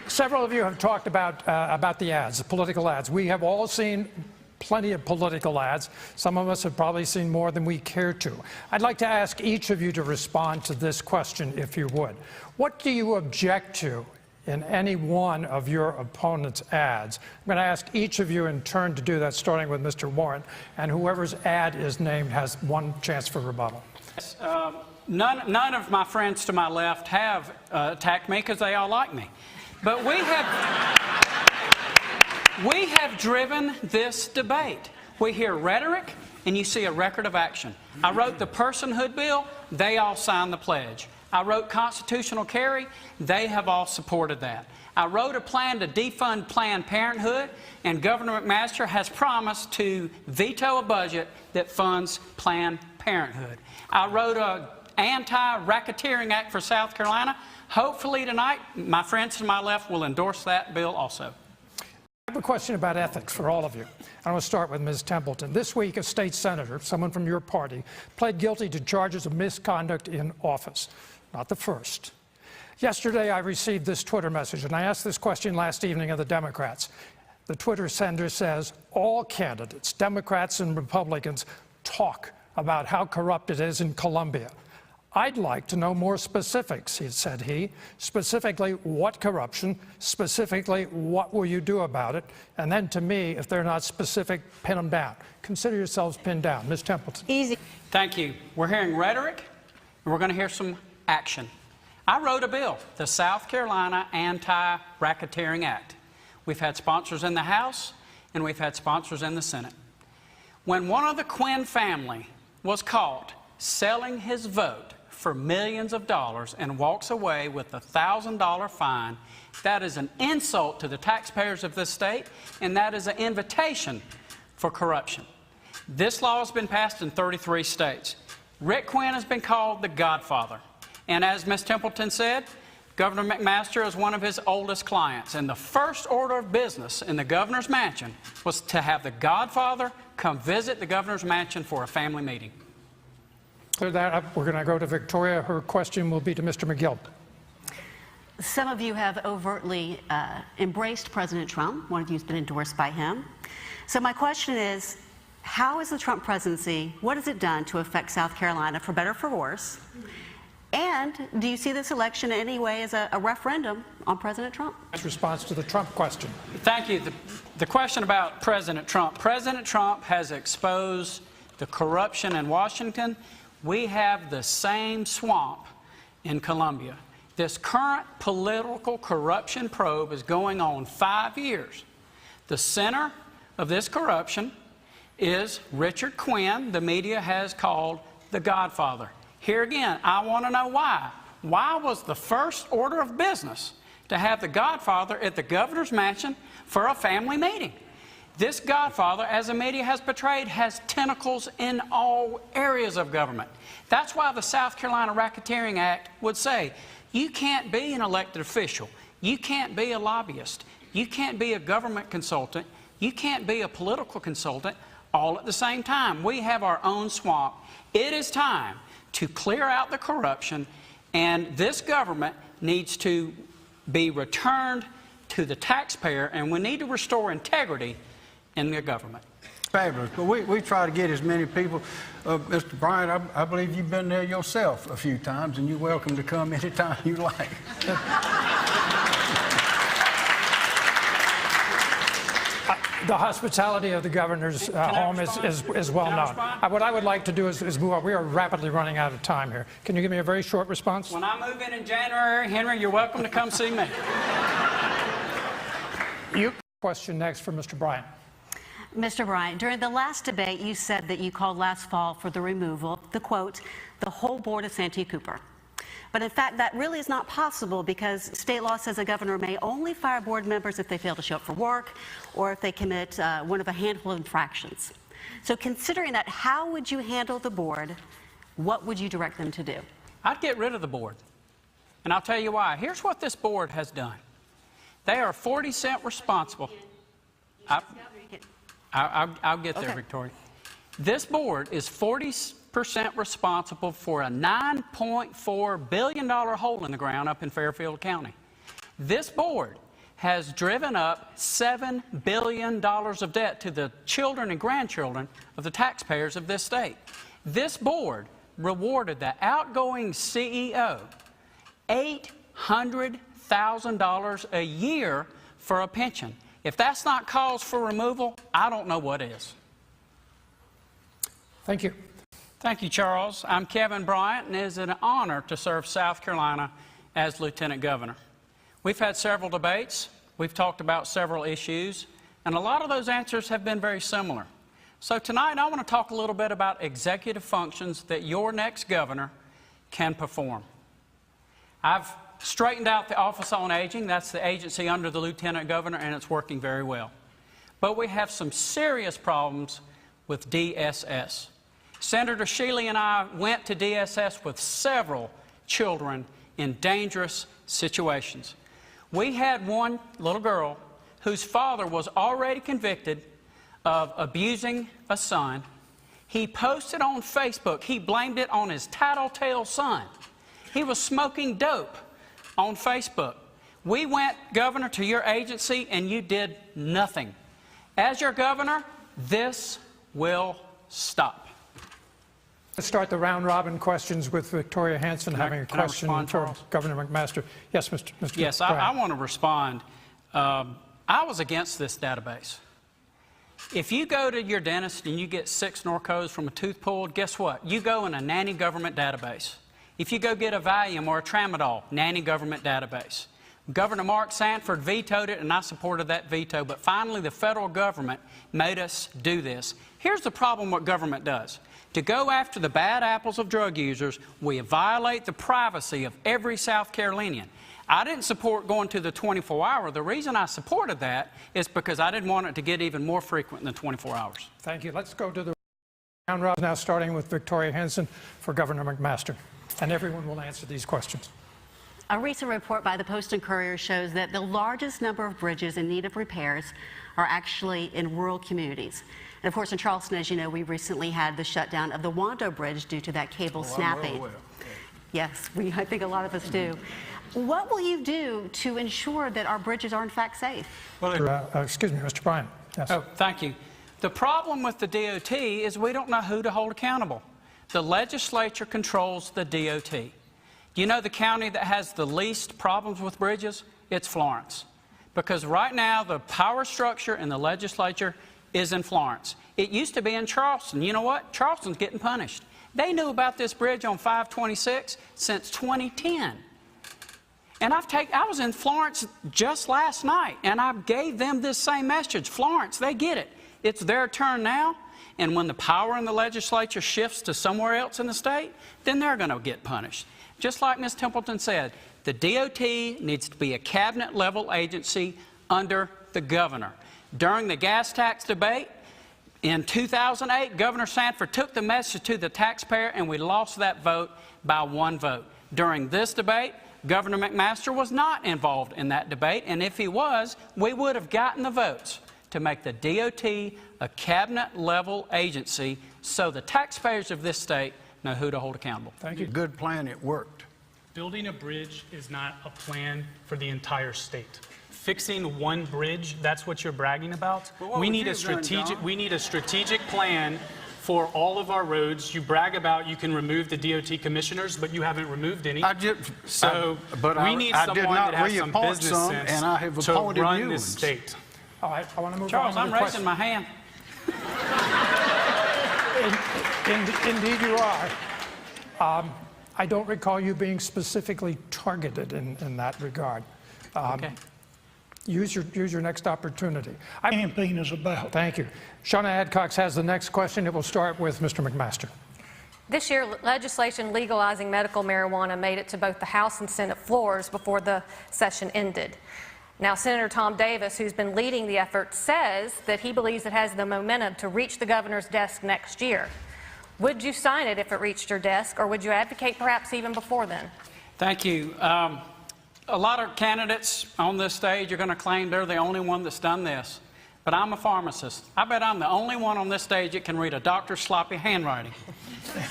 Several of you have talked about the ads, the political ads. We have all seen plenty of political ads. Some of us have probably seen more than we care to. I'd like to ask each of you to respond to this question, if you would. What do you object to in any one of your opponent's ads? I'm going to ask each of you in turn to do that, starting with Mr. Warren, and whoever's ad is named has one chance for rebuttal. None of my friends to my left have attacked me because they all like me. But we have driven this debate. We hear rhetoric and you see a record of action. I wrote the personhood bill, they all signed the pledge. I wrote constitutional carry, they have all supported that. I wrote a plan to defund Planned Parenthood, and Governor McMaster has promised to veto a budget that funds Planned Parenthood. I wrote an anti-racketeering act for South Carolina. Hopefully tonight, my friends to my left will endorse that bill also. I have a question about ethics for all of you. I want to start with Ms. Templeton. This week, a state senator, someone from your party, pled guilty to charges of misconduct in office. Not the first. Yesterday, I received this Twitter message, and I asked this question last evening of the Democrats. The Twitter sender says, all candidates, Democrats and Republicans, talk about how corrupt it is in Colombia. I'd like to know more specifics, said he. Specifically, what corruption? Specifically, what will you do about it? And then to me, if they're not specific, pin them down. Consider yourselves pinned down. Ms. Templeton. Easy. Thank you. We're hearing rhetoric, and we're going to hear some action. I wrote a bill, the South Carolina Anti-Racketeering Act. We've had sponsors in the House, and we've had sponsors in the Senate. When one of the Quinn family was caught selling his vote for millions of dollars and walks away with a $1,000 fine, that is an insult to the taxpayers of this state, and that is an invitation for corruption. This law has been passed in 33 states. Rick Quinn has been called the Godfather. And as Ms. Templeton said, Governor McMaster is one of his oldest clients. And the first order of business in the governor's mansion was to have the Godfather come visit the governor's mansion for a family meeting. Clear that up. We're going to go to Victoria. Her question will be to Mr. McGill. Some of you have overtly embraced President Trump. One of you has been endorsed by him. So my question is, how is the Trump presidency, what has it done to affect South Carolina, for better or for worse? And do you see this election in any way as a referendum on President Trump? Response to the Trump question. Thank you. The question about President Trump. President Trump has exposed the corruption in Washington. We have the same swamp in Colombia. This current political corruption probe is going on 5 years. The center of this corruption is Richard Quinn, the media has called the Godfather. Here again, I want to know why. Why was the first order of business to have the Godfather at the governor's mansion for a family meeting? This Godfather, as the media has portrayed, has tentacles in all areas of government. That's why the South Carolina Racketeering Act would say, you can't be an elected official, you can't be a lobbyist, you can't be a government consultant, you can't be a political consultant all at the same time. We have our own swamp. It is time to clear out the corruption, and this government needs to be returned to the taxpayer, and we need to restore integrity in the government. Fabulous. But we try to get as many people. Mr. Bryant, I believe you've been there yourself a few times, and you're welcome to come anytime you like. The hospitality of the governor's home is well known. What I would like to do is move on. We are rapidly running out of time here. Can you give me a very short response? When I move in January, Henry, you're welcome to come see me. Question next for Mr. Bryant. Mr. Bryant, during the last debate, you said that you called last fall for the removal, the quote, the whole board of Santee Cooper. But in fact, that really is not possible because state law says a governor may only fire board members if they fail to show up for work or if they commit one of a handful of infractions. So considering that, how would you handle the board? What would you direct them to do? I'd get rid of the board. And I'll tell you why. Here's what this board has done. They are 40% responsible. I'll get there, Victoria. This board is 40% responsible for a $9.4 billion hole in the ground up in Fairfield County. This board has driven up $7 billion of debt to the children and grandchildren of the taxpayers of this state. This board rewarded the outgoing CEO $800,000 a year for a pension. If that's not cause for removal, I don't know what is. Thank you. Thank you, Charles. I'm Kevin Bryant, and it is an honor to serve South Carolina as Lieutenant Governor. We've had several debates, we've talked about several issues, and a lot of those answers have been very similar. So tonight I want to talk a little bit about executive functions that your next governor can perform. I've straightened out the Office on Aging. That's the agency under the Lieutenant Governor, and it's working very well. But we have some serious problems with DSS. Senator Shealy and I went to DSS with several children in dangerous situations. We had one little girl whose father was already convicted of abusing a son. He posted on Facebook, he blamed it on his tattletale son. He was smoking dope on Facebook. We went, Governor, to your agency and you did nothing. As your governor, this will stop. Let's start the round-robin questions with Victoria Hanson having a can I question respond, for Charles? Governor McMaster. Yes, Mr. Yes, I want to respond. I was against this database. If you go to your dentist and you get 6 Norcos from a tooth pulled, guess what? You go in a nanny government database. If you go get a Valium or a Tramadol, nanny government database. Governor Mark Sanford vetoed it, and I supported that veto, but finally the federal government made us do this. Here's the problem what government does. To go after the bad apples of drug users, we violate the privacy of every South Carolinian. I didn't support going to the 24-hour. The reason I supported that is because I didn't want it to get even more frequent than 24 hours. Thank you. Let's go to the round robin now, starting with Victoria Hanson for Governor McMaster. And everyone will answer these questions. A recent report by the Post and Courier shows that the largest number of bridges in need of repairs are actually in rural communities. And of course, in Charleston, as you know, we recently had the shutdown of the Wando Bridge due to that cable snapping. Yes, I think a lot of us do. What will you do to ensure that our bridges are in fact safe? Well, excuse me, Mr. Bryant. Yes. Oh, thank you. The problem with the DOT is we don't know who to hold accountable. The legislature controls the DOT. Do you know the county that has the least problems with bridges? It's Florence. Because right now the power structure in the legislature is in Florence. It used to be in Charleston. You know what? Charleston's getting punished. They knew about this bridge on 526 since 2010. And I was in Florence just last night, and I gave them this same message. Florence, they get it. It's their turn now, and when the power in the legislature shifts to somewhere else in the state, then they're going to get punished. Just like Ms. Templeton said, the DOT needs to be a cabinet-level agency under the governor. During the gas tax debate in 2008, Governor Sanford took the message to the taxpayer, and we lost that vote by 1 vote. During this debate, Governor McMaster was not involved in that debate, and if he was, we would have gotten the votes to make the DOT a cabinet-level agency so the taxpayers of this state know who to hold accountable. Thank you. Good plan, it worked. Building a bridge is not a plan for the entire state. Fixing one bridge, that's what you're bragging about. We need a strategic plan for all of our roads. You brag about you can remove the DOT commissioners, but you haven't removed any. We need someone that has some business sense and I have to appointed run new this ones. state. All right, I want to move Charles, on to I'm the raising my hand. Indeed you are. I don't recall you being specifically targeted in that regard. Okay. Use your next opportunity. Campaign is about. Thank you. Shauna Adcox has the next question. It will start with Mr. McMaster. This year, legislation legalizing medical marijuana made it to both the House and Senate floors before the session ended. Now, Senator Tom Davis, who's been leading the effort, says that he believes it has the momentum to reach the governor's desk next year. Would you sign it if it reached your desk, or would you advocate perhaps even before then? Thank you. A lot of candidates on this stage are going to claim they're the only one that's done this. But I'm a pharmacist. I bet I'm the only one on this stage that can read a doctor's sloppy handwriting.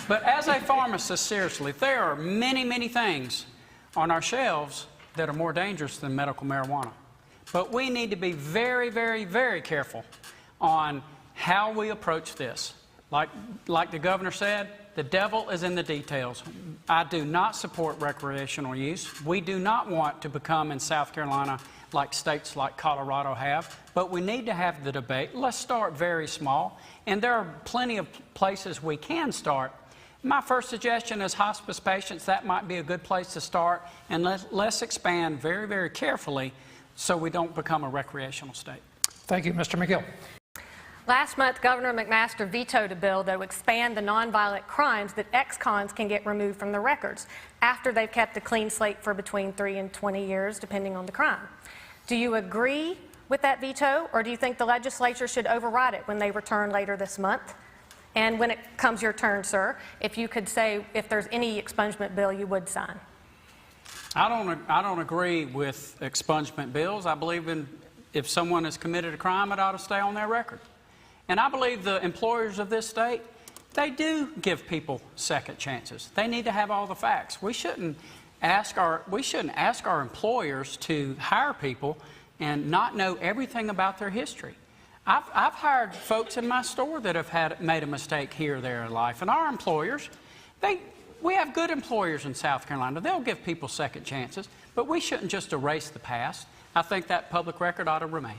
But as a pharmacist, seriously, there are many, many things on our shelves that are more dangerous than medical marijuana. But we need to be very, very, very careful on how we approach this. Like the governor said, the devil is in the details. I do not support recreational use. We do not want to become in South Carolina like states like Colorado have, but we need to have the debate. Let's start very small, and there are plenty of places we can start. My first suggestion is hospice patients. That might be a good place to start, and let's expand very, very carefully so we don't become a recreational state. Thank you, Mr. McGill. Last month, Governor McMaster vetoed a bill that would expand the nonviolent crimes that ex-cons can get removed from their records after they've kept a clean slate for between 3 and 20 years, depending on the crime. Do you agree with that veto, or do you think the legislature should override it when they return later this month? And when it comes your turn, sir, if you could say if there's any expungement bill you would sign. I don't agree with expungement bills. I believe if someone has committed a crime, it ought to stay on their record. And I believe the employers of this state, they do give people second chances. They need to have all the facts. We shouldn't ask our employers to hire people and not know everything about their history. I've hired folks in my store that have made a mistake here or there in life, and our employers, we have good employers in South Carolina. They'll give people second chances, but we shouldn't just erase the past. I think that public record ought to remain.